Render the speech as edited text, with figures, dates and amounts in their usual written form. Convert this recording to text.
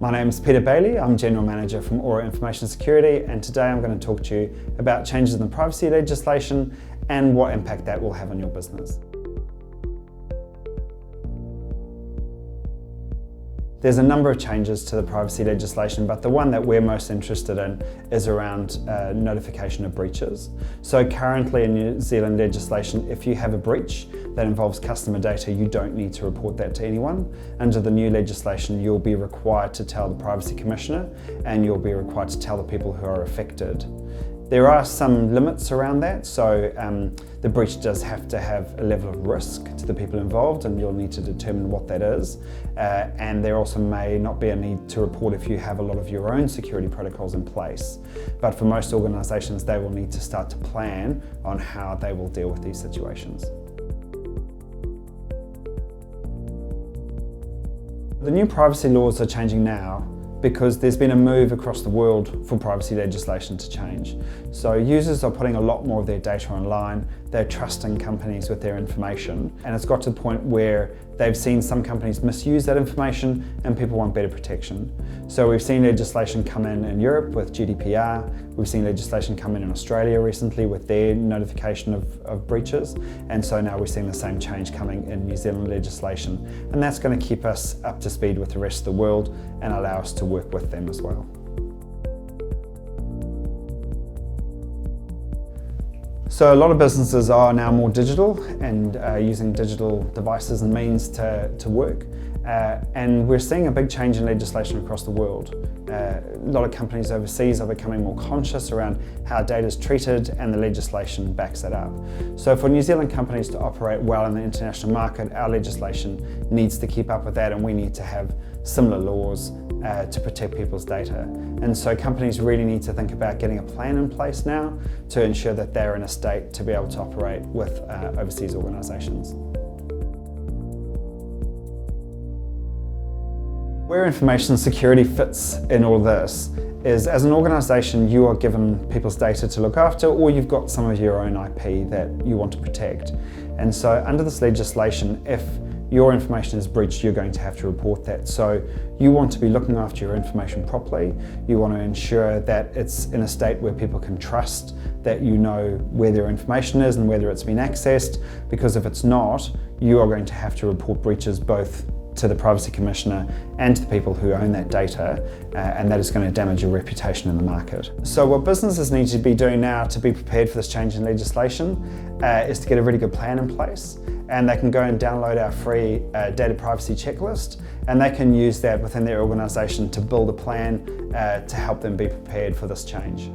My name is Peter Bailey, I'm General Manager from Aura Information Security, and today I'm going to talk to you about changes in the privacy legislation and what impact that will have on your business. There's a number of changes to the privacy legislation, but the one that we're most interested in is around notification of breaches. So currently in New Zealand legislation, if you have a breach that involves customer data, you don't need to report that to anyone. Under the new legislation, you'll be required to tell the Privacy Commissioner, and you'll be required to tell the people who are affected. There are some limits around that, so the breach does have to have a level of risk to the people involved, and you'll need to determine what that is. And there also may not be a need to report if you have a lot of your own security protocols in place. But for most organisations, they will need to start to plan on how they will deal with these situations. The new privacy laws are changing now because there's been a move across the world for privacy legislation to change. So users are putting a lot more of their data online, they're trusting companies with their information, and it's got to the point where they've seen some companies misuse that information and people want better protection. So we've seen legislation come in Europe with GDPR, we've seen legislation come in Australia recently with their notification of breaches, and so now we're seeing the same change coming in New Zealand legislation, and that's going to keep us up to speed with the rest of the world and allow us to work with them as well. So a lot of businesses are now more digital and using digital devices and means to work. And we're seeing a big change in legislation across the world. A lot of companies overseas are becoming more conscious around how data is treated, and the legislation backs that up. So for New Zealand companies to operate well in the international market, our legislation needs to keep up with that, and we need to have similar laws to protect people's data. And so companies really need to think about getting a plan in place now to ensure that they're in a state to be able to operate with overseas organisations. Where information security fits in all this is, as an organisation, you are given people's data to look after, or you've got some of your own IP that you want to protect. And so under this legislation, if your information is breached, you're going to have to report that. So you want to be looking after your information properly. You want to ensure that it's in a state where people can trust that you know where their information is and whether it's been accessed, because if it's not, you are going to have to report breaches both to the Privacy Commissioner and to the people who own that data, and that is going to damage your reputation in the market. So what businesses need to be doing now to be prepared for this change in legislation is to get a really good plan in place, and they can go and download our free data privacy checklist, and they can use that within their organisation to build a plan to help them be prepared for this change.